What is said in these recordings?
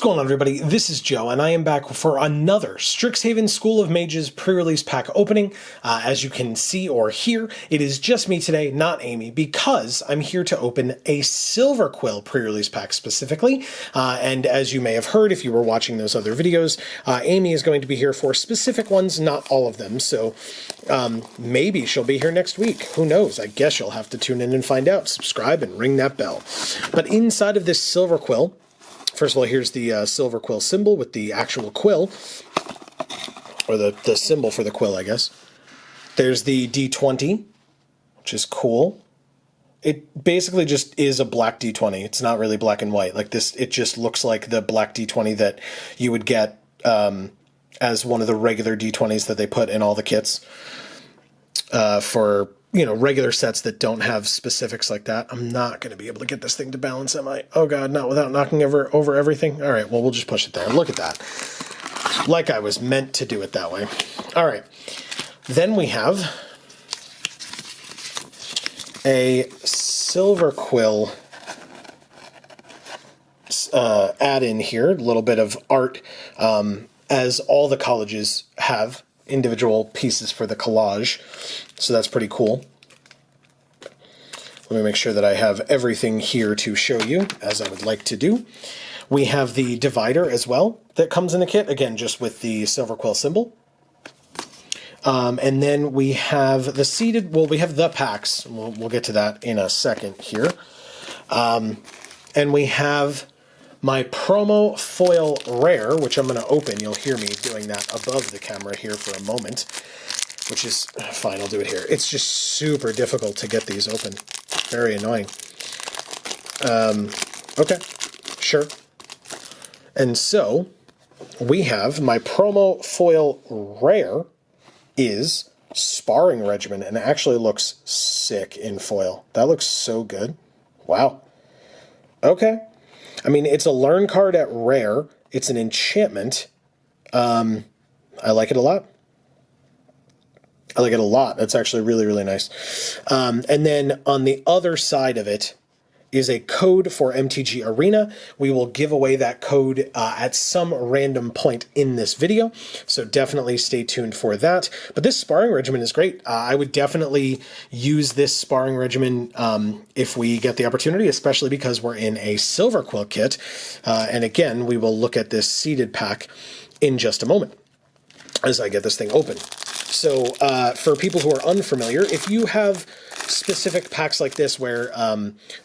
What's going on, everybody? This is Joe, and I am back for another Strixhaven School of Mages pre-release pack opening. As you can see or hear, it is just me today, not Amy, because I'm here to open a Silverquill pre-release pack specifically. And as you may have heard if you were watching those other videos, Amy is going to be here for specific ones, not all of them. So maybe she'll be here next week. Who knows? I guess you'll have to tune in and find out. Subscribe and ring that bell. But inside of this Silverquill, first of all, here's the Silverquill symbol with the actual quill, or the symbol for the quill, I guess. There's the D20, which is cool. It basically just is a black D20. It's not really black and white. Like this, it just looks like the black D20 that you would get as one of the regular D20s that they put in all the kits for, you know, regular sets that don't have specifics like that. I'm not going to be able to get this thing to balance, am I? Oh god, not without knocking over everything. All right, well, we'll just push it there. Look at that. Like I was meant to do it that way. All right. Then we have a Silverquill add-in here. A little bit of art, as all the colleges have individual pieces for the collage, so that's pretty cool. Let me make sure that I have everything here to show you, as I would like to do. We have the divider as well that comes in the kit, again just with the Silverquill symbol. And then we have the seeded, well, we have the packs, we'll get to that in a second here. And we have my promo foil rare, which I'm going to open. You'll hear me doing that above the camera here for a moment, which is fine. I'll do it here. It's just super difficult to get these open. Very annoying. Okay, sure. And so we have my promo foil rare is Sparring Regimen, and it actually looks sick in foil. That looks so good. Wow. Okay. I mean, it's a learn card at rare. It's an enchantment. I like it a lot. I like it a lot. That's actually really, really nice. And then on the other side of it is a code for MTG Arena. We will give away that code at some random point in this video, so definitely stay tuned for that. But this Sparring Regimen is great. I would definitely use this Sparring Regimen if we get the opportunity, especially because we're in a Silverquill kit. And again, we will look at this seeded pack in just a moment as I get this thing open. So for people who are unfamiliar, if you have specific packs like this where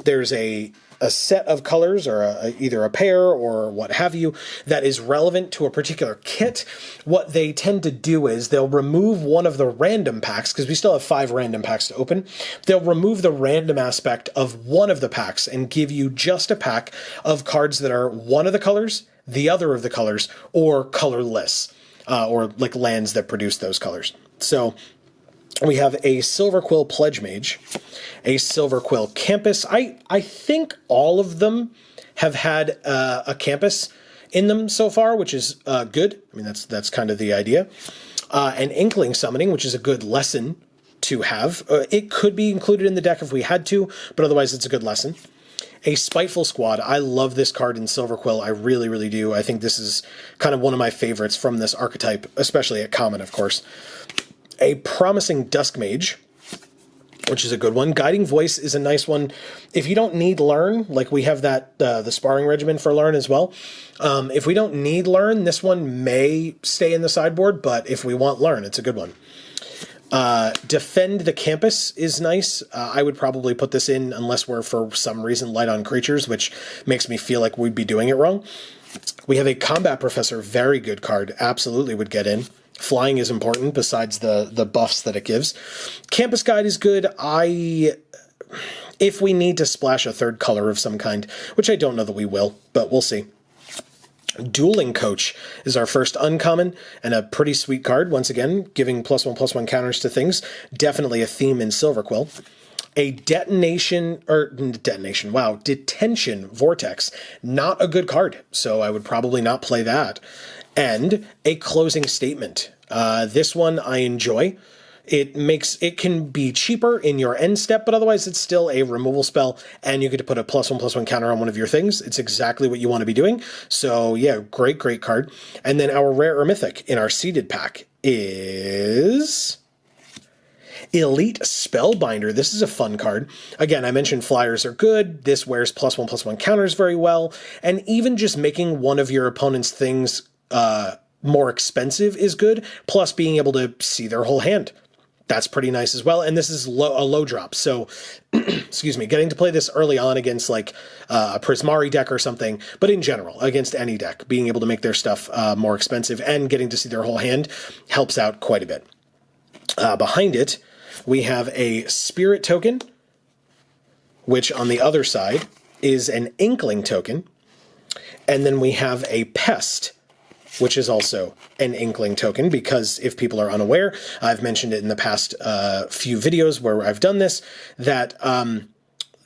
there's a set of colors or either a pair or what have you that is relevant to a particular kit, what they tend to do is they'll remove one of the random packs, because we still have 5 random packs to open. They'll remove the random aspect of one of the packs and give you just a pack of cards that are one of the colors, the other of the colors, or colorless, or like lands that produce those colors. So we have a Silverquill Pledge Mage, a Silverquill Campus. I think all of them have had a Campus in them so far, which is good. I mean, that's kind of the idea. An Inkling Summoning, which is a good lesson to have. It could be included in the deck if we had to, but otherwise it's a good lesson. A Spiteful Squad. I love this card in Silverquill. I really, really do. I think this is kind of one of my favorites from this archetype, especially at common, of course. A Promising Dusk Mage, which is a good one. Guiding Voice is a nice one. If you don't need Learn, like we have that the Sparring Regimen for Learn as well. If we don't need Learn, this one may stay in the sideboard, but if we want Learn, it's a good one. Defend the Campus is nice. I would probably put this in unless we're for some reason light on creatures, which makes me feel like we'd be doing it wrong. We have a Combat Professor, very good card, absolutely would get in. Flying is important besides the buffs that it gives. Campus Guide is good. If we need to splash a third color of some kind, which I don't know that we will, but we'll see. Dueling Coach is our first uncommon and a pretty sweet card. Once again, giving +1/+1 counters to things. Definitely a theme in Silverquill. A Detention Vortex. Not a good card, so I would probably not play that. And a Closing Statement. This one I enjoy. it can be cheaper in your end step, but otherwise it's still a removal spell, and you get to put a +1/+1 counter on one of your things. It's exactly what you want to be doing. So yeah, great card. And then our rare or mythic in our seeded pack is Elite Spellbinder. This is a fun card. Again, I mentioned flyers are good. This wears +1/+1 counters very well. And even just making one of your opponent's things more expensive is good. Plus being able to see their whole hand. That's pretty nice as well. And this is a low drop. So, excuse me, getting to play this early on against like a Prismari deck or something, but in general, against any deck, being able to make their stuff more expensive and getting to see their whole hand helps out quite a bit. Behind it, we have a Spirit token, which on the other side is an Inkling token. And then we have a Pest, which is also an Inkling token, because if people are unaware, I've mentioned it in the past few videos where I've done this, that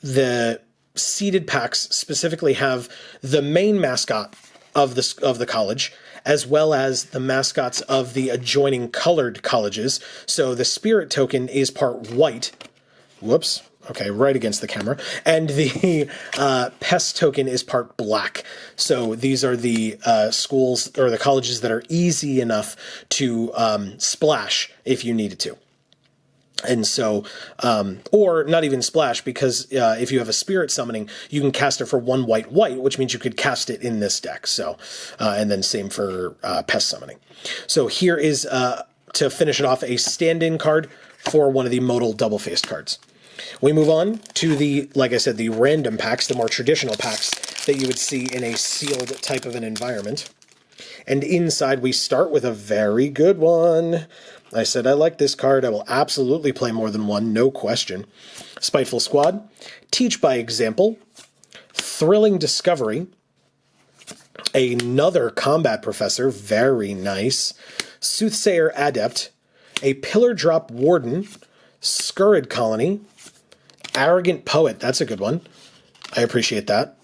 the seeded packs specifically have the main mascot of the college, as well as the mascots of the adjoining colored colleges. So the Spirit token is part white. Whoops. Okay, right against the camera. And the Pest token is part black. So these are the schools or the colleges that are easy enough to splash if you needed to. And so, or not even splash, because if you have a Spirit summoning, you can cast it for 1 white, which means you could cast it in this deck. So, and then same for Pest summoning. So here is, to finish it off, a stand-in card for one of the modal double-faced cards. We move on to the, like I said, the random packs, the more traditional packs that you would see in a sealed type of an environment. And inside we start with a very good one. I said I like this card. I will absolutely play more than one, no question. Spiteful Squad, Teach by Example, Thrilling Discovery, another Combat Professor, very nice, Soothsayer Adept, a Pillar Drop Warden, Scurrid Colony, Arrogant Poet, that's a good one. I appreciate that.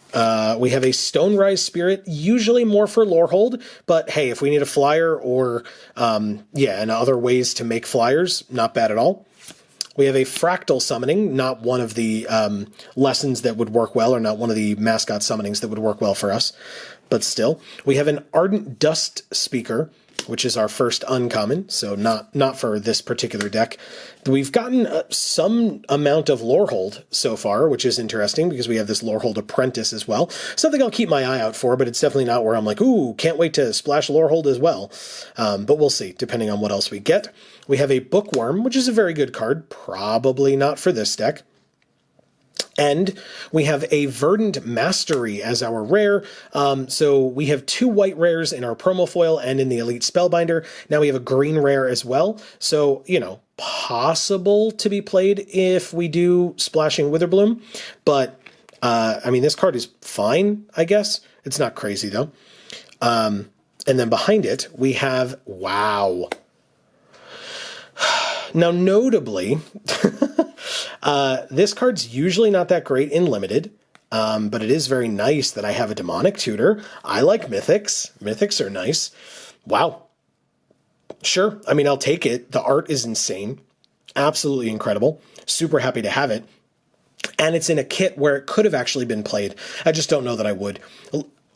We have a Stonerise Spirit, usually more for Lorehold, but hey, if we need a flyer or, and other ways to make flyers, not bad at all. We have a Fractal Summoning, not one of the lessons that would work well, or not one of the mascot summonings that would work well for us, but still. We have an Ardent Dust Speaker, which is our first uncommon, so not for this particular deck. We've gotten some amount of Lorehold so far, which is interesting because we have this Lorehold Apprentice as well. Something I'll keep my eye out for, but it's definitely not where I'm like, ooh, can't wait to splash Lorehold as well. But we'll see, depending on what else we get. We have a Bookworm, which is a very good card, probably not for this deck. And we have a Verdant Mastery as our rare. So we have 2 white rares in our promo foil and in the Elite Spellbinder. Now we have a green rare as well. So, you know, possible to be played if we do Splashing Witherbloom. But, I mean, this card is fine, I guess. It's not crazy, though. And then behind it, we have, wow. Now, notably, this card's usually not that great in Limited, but it is very nice that I have a Demonic Tutor. I like Mythics. Mythics are nice. Wow. Sure. I mean, I'll take it. The art is insane. Absolutely incredible. Super happy to have it. And it's in a kit where it could have actually been played. I just don't know that I would.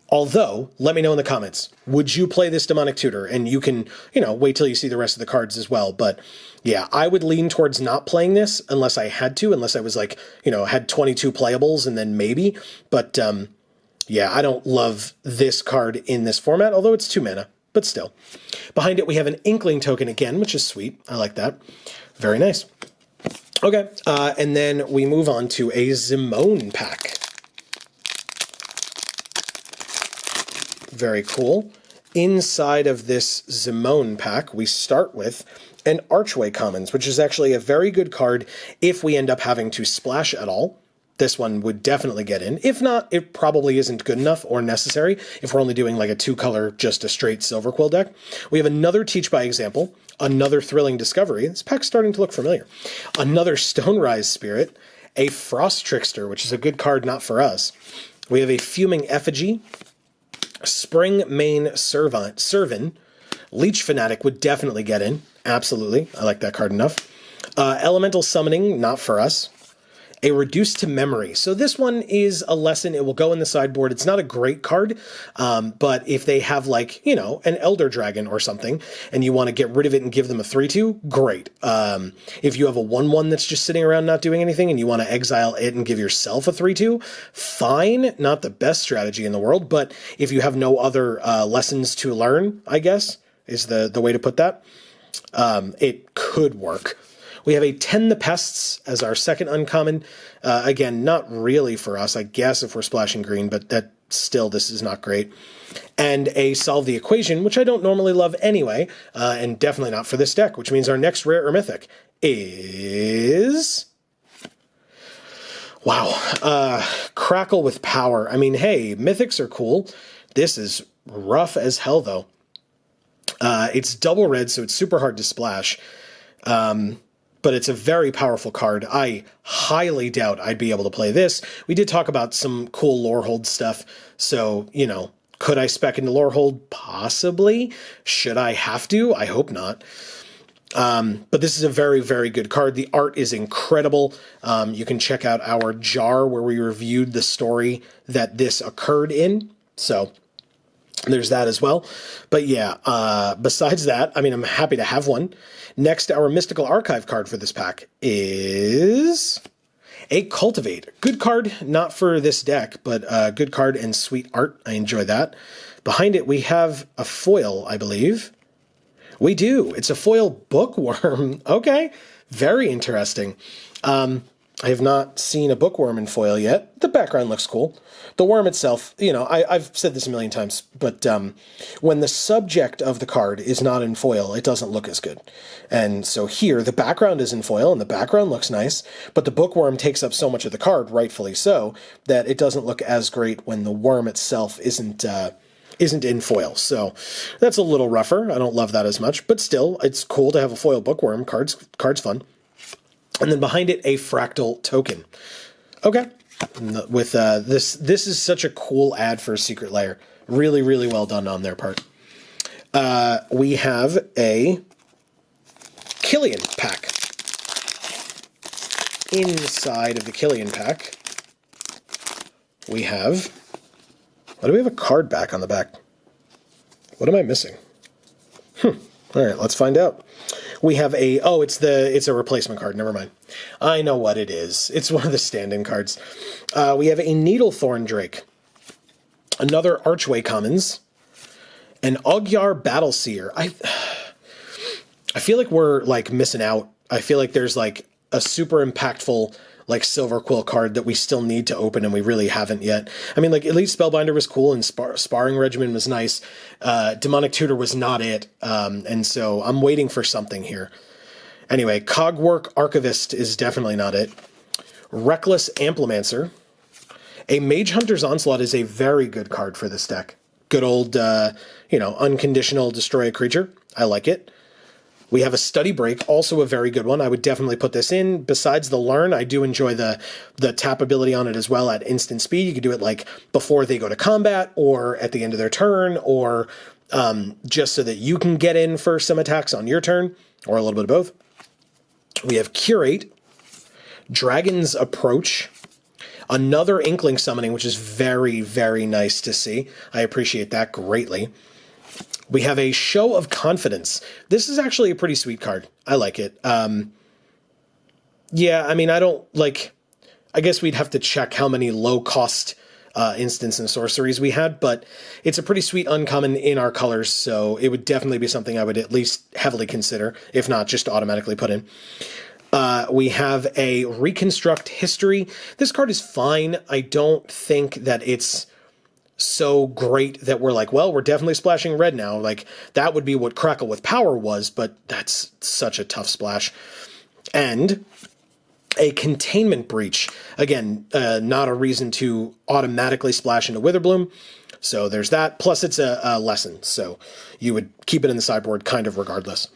Although, let me know in the comments, would you play this Demonic Tutor? And you can, you know, wait till you see the rest of the cards as well. But yeah, I would lean towards not playing this unless I had to, unless I was like, you know, had 22 playables and then maybe. But yeah, I don't love this card in this format, although it's 2 mana, but still. Behind it, we have an Inkling token again, which is sweet. I like that. Very nice. Okay, and then we move on to a Zimone pack. Very cool. Inside of this Zimone pack, we start with an Archway Commons, which is actually a very good card if we end up having to splash at all. This one would definitely get in. If not, it probably isn't good enough or necessary if we're only doing like a 2-color, just a straight Silverquill deck. We have another Teach by Example, another Thrilling Discovery. This pack's starting to look familiar. Another Stonerise Spirit, a Frost Trickster, which is a good card not for us. We have a Fuming Effigy, Spring Mane Servant, Leech Fanatic would definitely get in. Absolutely. I like that card enough. Elemental Summoning, not for us. A Reduced to Memory. So this one is a lesson. It will go in the sideboard. It's not a great card, but if they have like, you know, an Elder Dragon or something, and you want to get rid of it and give them a 3/2, great. If you have a 1/1 that's just sitting around not doing anything and you want to exile it and give yourself a 3/2, fine. Not the best strategy in the world, but if you have no other lessons to learn, I guess, is the way to put that, it could work. We have a Tend the Pests as our second uncommon. Again, not really for us, I guess, if we're splashing green, but that still, this is not great. And a Solve the Equation, which I don't normally love anyway, and definitely not for this deck, which means our next rare or mythic is... Wow. Crackle with Power. I mean, hey, mythics are cool. This is rough as hell, though. It's double red, so it's super hard to splash. But it's a very powerful card. I highly doubt I'd be able to play this. We did talk about some cool Lorehold stuff, so, you know, could I spec into Lorehold? Possibly. Should I have to? I hope not. But this is a very, very good card. The art is incredible. You can check out our jar where we reviewed the story that this occurred in, so... there's that as well. But yeah, besides that, I mean, I'm happy to have one. Next, our Mystical Archive card for this pack is a Cultivate. Good card, not for this deck, but good card and sweet art. I enjoy that. Behind it, we have a foil, I believe. We do. It's a foil Bookworm. Okay, very interesting. I have not seen a Bookworm in foil yet. The background looks cool. The worm itself, you know, I've said this a million times, but when the subject of the card is not in foil, it doesn't look as good. And so here, the background is in foil, and the background looks nice, but the Bookworm takes up so much of the card, rightfully so, that it doesn't look as great when the worm itself isn't in foil. So that's a little rougher. I don't love that as much, but still, it's cool to have a foil Bookworm. Card's fun. And then behind it, a Fractal Token. Okay. With this is such a cool ad for a Secret Lair. Really, really well done on their part. We have a Killian pack. Inside of the Killian pack, we have... Why do we have a card back on the back? What am I missing? All right, let's find out. We have a... Oh, it's a replacement card. Never mind. I know what it is. It's one of the stand-in cards. We have a Needlethorn Drake. Another Archway Commons. An Ugyar Battleseer. I feel like we're, like, missing out. I feel like there's, like, a super impactful, like, Silverquill card that we still need to open, and we really haven't yet. I mean, like, Elite Spellbinder was cool, and Sparring Regimen was nice. Demonic Tutor was not it, and so I'm waiting for something here. Anyway, Cogwork Archivist is definitely not it. Reckless Amplimancer. A Mage Hunter's Onslaught is a very good card for this deck. Good old, unconditional destroy a creature. I like it. We have a Study Break, also a very good one. I would definitely put this in. Besides the Learn, I do enjoy the tap ability on it as well at instant speed. You could do it like before they go to combat or at the end of their turn, or just so that you can get in for some attacks on your turn, or a little bit of both. We have Curate, Dragon's Approach, another Inkling Summoning, which is very, very nice to see. I appreciate that greatly. We have a Show of Confidence. This is actually a pretty sweet card. I like it. Yeah, I mean, I guess we'd have to check how many low-cost instants and sorceries we had, but it's a pretty sweet uncommon in our colors, so it would definitely be something I would at least heavily consider, if not just automatically put in. We have a Reconstruct History. This card is fine. I don't think that it's so great that we're like, well, we're definitely splashing red now. Like, that would be what Crackle with Power was, but that's such a tough splash. And a Containment Breach. Again, not a reason to automatically splash into Witherbloom. So there's that. Plus, it's a lesson, so you would keep it in the sideboard kind of regardless.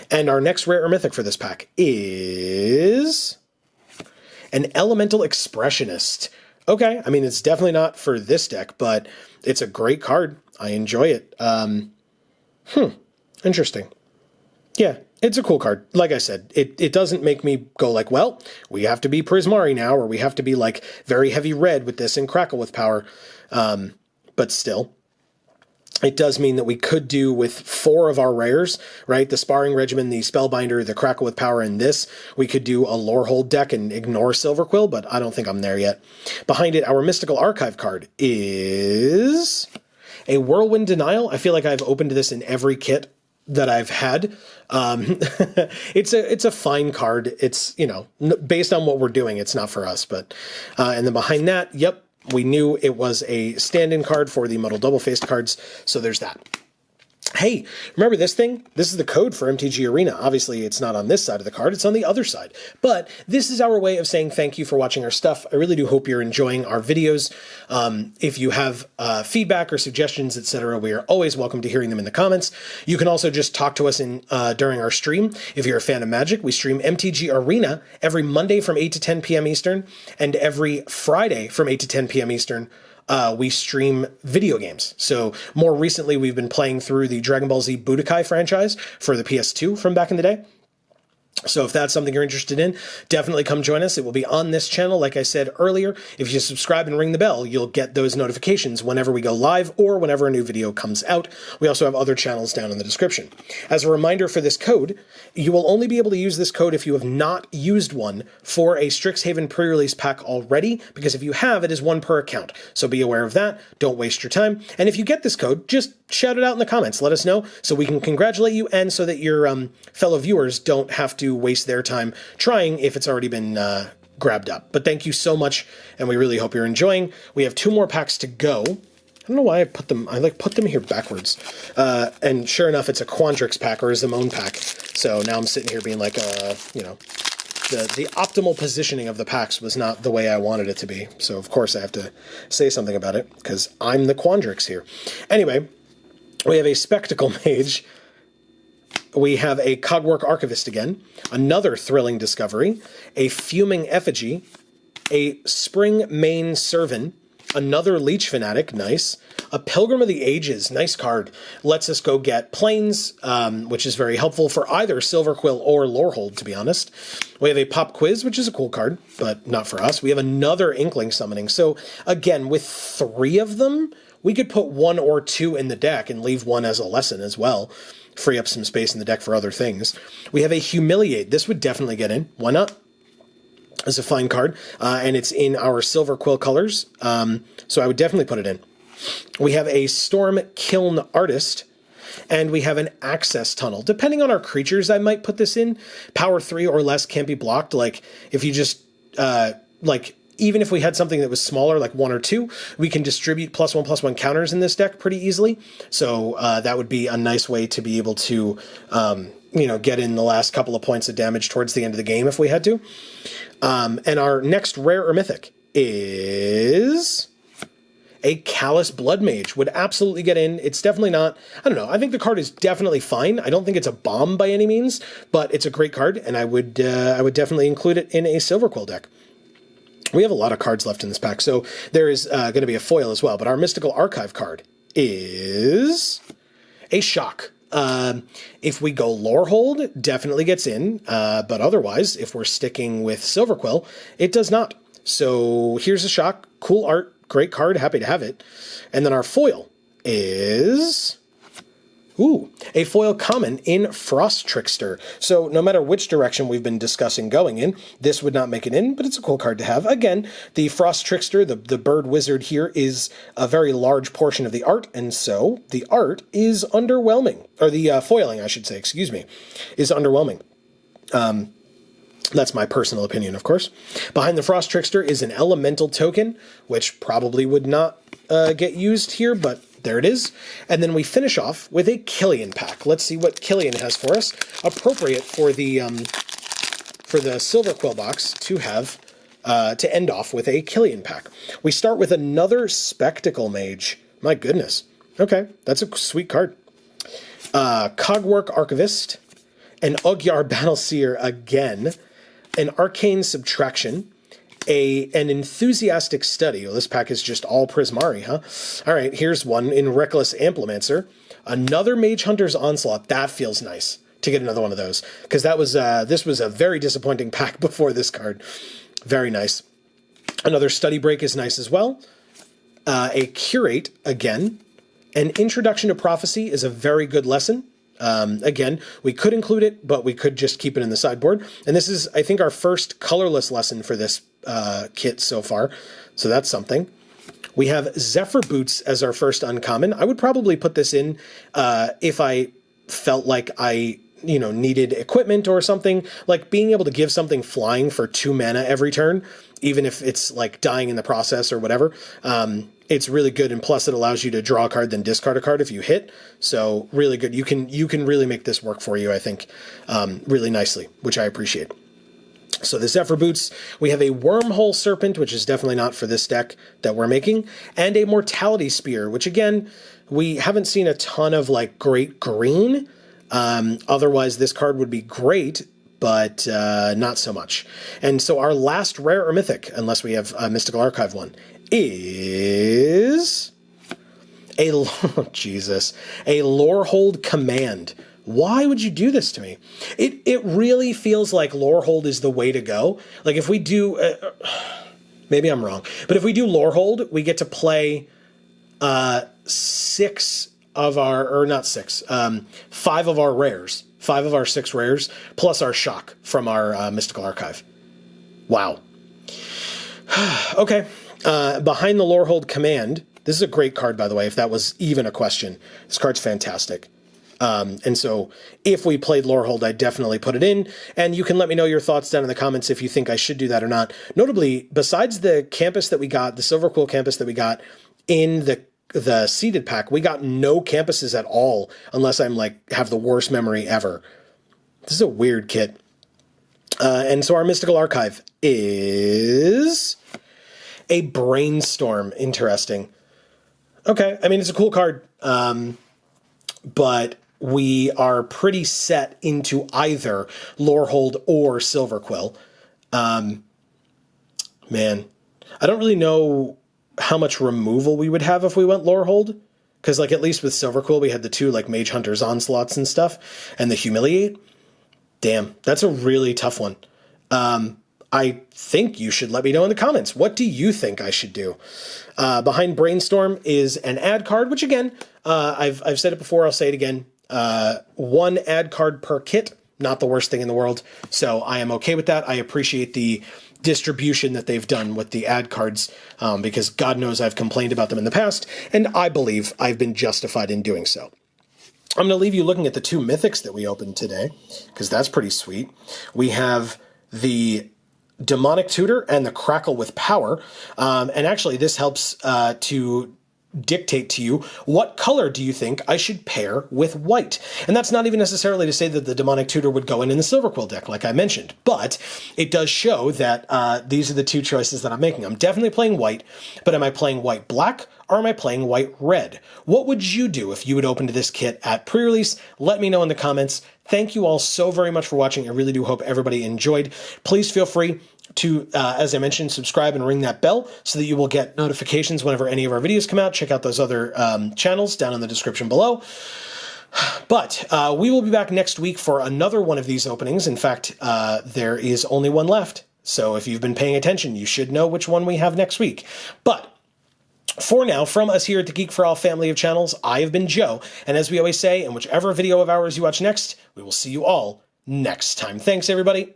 And our next rare or mythic for this pack is an Elemental Expressionist. Okay, I mean, it's definitely not for this deck, but it's a great card. I enjoy it. Interesting. Yeah, It's a cool card. Like I said, it doesn't make me go like, well, we have to be Prismari now, or we have to be like very heavy red with this and Crackle with power. But still, it does mean that we could do with 4 of our rares, right? The Sparring Regimen, the Spellbinder, the Crackle with Power, and this. We could do a Lorehold deck and ignore Silverquill, but I don't think I'm there yet. Behind it, our Mystical Archive card is a Whirlwind Denial. I feel like I've opened this in every kit that I've had. It's a fine card. It's, you know, based on what we're doing, it's not for us, but, and then behind that, yep, we knew it was a stand-in card for the Modal Double-Faced cards, so there's that. Hey, remember this thing? This is the code for MTG Arena. Obviously, it's not on this side of the card, it's on the other side. But this is our way of saying thank you for watching our stuff. I really do hope you're enjoying our videos. If you have feedback or suggestions, etc., we are always welcome to hearing them in the comments. You can also just talk to us during our stream. If you're a fan of Magic, we stream MTG Arena every Monday from 8 to 10 p.m. Eastern, and every Friday from 8 to 10 p.m. Eastern. We stream video games. So more recently, we've been playing through the Dragon Ball Z Budokai franchise for the PS2 from back in the day. So if that's something you're interested in, definitely come join us. It will be on this channel. Like I said earlier, if you subscribe and ring the bell, you'll get those notifications whenever we go live or whenever a new video comes out. We also have other channels down in the description. As a reminder for this code, you will only be able to use this code if you have not used one for a Strixhaven pre-release pack already, because if you have, it is 1 per account. So be aware of that. Don't waste your time. And if you get this code, just shout it out in the comments. Let us know so we can congratulate you, and so that your fellow viewers don't have to waste their time trying if it's already been grabbed up. But thank you so much, and we really hope you're enjoying. We have 2 more packs to go. I don't know why I put them here backwards. And sure enough, it's a Quandrix pack, or a Zimone pack. So now I'm sitting here being like, you know, the optimal positioning of the packs was not the way I wanted it to be. So of course I have to say something about it, because I'm the Quandrix here. Anyway, we have a Spectacle Mage. We have a Cogwork Archivist again, another Thrilling Discovery, a Fuming Effigy, a Spring Main Servant, another Leech Fanatic, nice, a Pilgrim of the Ages, nice card, lets us go get planes, which is very helpful for either Silverquill or Lorehold, to be honest. We have a Pop Quiz, which is a cool card, but not for us. We have another Inkling Summoning. So again, with 3 of them, we could put 1 or 2 in the deck and leave 1 as a lesson as well. Free up some space in the deck for other things. We have a Humiliate. This would definitely get in. Why not? It's a fine card, and it's in our Silverquill colors, so I would definitely put it in. We have a Storm Kiln Artist, and we have an Access Tunnel. Depending on our creatures, I might put this in. Power 3 or less can't be blocked. Like, if you just, even if we had something that was smaller, like 1 or 2, we can distribute +1/+1 counters in this deck pretty easily. So that would be a nice way to be able to, you know, get in the last couple of points of damage towards the end of the game if we had to. And our next rare or mythic is a Callous Blood Mage. Would absolutely get in. It's definitely not, I don't know, I think the card is definitely fine. I don't think it's a bomb by any means, but it's a great card, and I would definitely include it in a Silverquill deck. We have a lot of cards left in this pack, so there is going to be a foil as well. But our Mystical Archive card is a Shock. If we go Lorehold, definitely gets in, but otherwise, if we're sticking with Silverquill, it does not. So here's a Shock. Cool art. Great card. Happy to have it. And then our foil is... Ooh, a foil common in Frost Trickster. So no matter which direction we've been discussing going in, this would not make it in, but it's a cool card to have. Again, the Frost Trickster, the bird wizard here, is a very large portion of the art, and so the art is underwhelming. Or the foiling, I should say, excuse me, is underwhelming. That's my personal opinion, of course. Behind the Frost Trickster is an Elemental token, which probably would not get used here, but there it is. And then we finish off with a Killian pack. Let's see what Killian has for us. Appropriate for the Silverquill box to have to end off with a Killian pack. We start with another Spectacle Mage. My goodness. Okay, that's a sweet card. Cogwork Archivist, an Ugyar Battleseer again, an Arcane Subtraction, an Enthusiastic Study. Well, this pack is just all Prismari, huh? All right, here's one in Reckless Amplimancer. Another Mage Hunter's Onslaught. That feels nice. to get another one of those, because this was a very disappointing pack before this card. Very nice. Another Study Break is nice as well. A Curate again. An Introduction to Prophecy is a very good lesson. Again, we could include it, but we could just keep it in the sideboard. And this is, I think, our first colorless lesson for this kit so far. So that's something. We have Zephyr Boots as our first uncommon. I would probably put this in if I felt like I needed equipment or something, like being able to give something flying for 2 mana every turn, even if it's like dying in the process or whatever. It's really good, and plus it allows you to draw a card then discard a card if you hit. So really good. You can really make this work for you, I think, really nicely, which I appreciate. So the Zephyr Boots, we have a Wormhole Serpent, which is definitely not for this deck that we're making, and a Mortality Spear, which again, we haven't seen a ton of like great green. Otherwise, this card would be great, but not so much. And so our last rare or mythic, unless we have a Mystical Archive one, is a Lorehold Command. Why would you do this to me? It really feels like Lorehold is the way to go. Like if we do, maybe I'm wrong, but if we do Lorehold, we get to play 6 of our, or not 6, 5 of our rares, 5 of our 6 rares, plus our shock from our Mystical Archive. Wow. Okay. Behind the Lorehold Command, this is a great card, by the way, if that was even a question. This card's fantastic. And so if we played Lorehold, I'd definitely put it in, and you can let me know your thoughts down in the comments if you think I should do that or not. Notably, besides the campus that we got, the Silverquill campus that we got in the seeded pack, we got no campuses at all, unless I'm like, have the worst memory ever. This is a weird kit. And so our Mystical Archive is a Brainstorm. Interesting. Okay. I mean, it's a cool card. But we are pretty set into either Lorehold or Silverquill. Man, I don't really know how much removal we would have if we went Lorehold, because like at least with Silverquill we had the 2 like Mage Hunter's Onslaughts and stuff, and the Humiliate. Damn, that's a really tough one. I think you should let me know in the comments. What do you think I should do? Behind Brainstorm is an ad card, which again, I've said it before, I'll say it again. 1 ad card per kit, not the worst thing in the world. So I am okay with that. I appreciate the distribution that they've done with the ad cards, because God knows I've complained about them in the past, and I believe I've been justified in doing so. I'm going to leave you looking at the 2 mythics that we opened today, because that's pretty sweet. We have the Demonic Tutor and the Crackle with Power. And actually, this helps to dictate to you what color do you think I should pair with white. And that's not even necessarily to say that the Demonic Tutor would go in the Silverquill deck, like I mentioned, but it does show that these are the 2 choices that I'm making. I'm definitely playing white, but am I playing white-black or am I playing white-red? What would you do if you would open to this kit at pre-release? Let me know in the comments. Thank you all so very much for watching. I really do hope everybody enjoyed. Please feel free to, as I mentioned, subscribe and ring that bell so that you will get notifications whenever any of our videos come out. Check out those other channels down in the description below. But we will be back next week for another one of these openings. In fact, there is only one left. So if you've been paying attention, you should know which one we have next week. But for now, from us here at the Geek for All family of channels, I have been Joe. And as we always say, in whichever video of ours you watch next, we will see you all next time. Thanks, everybody.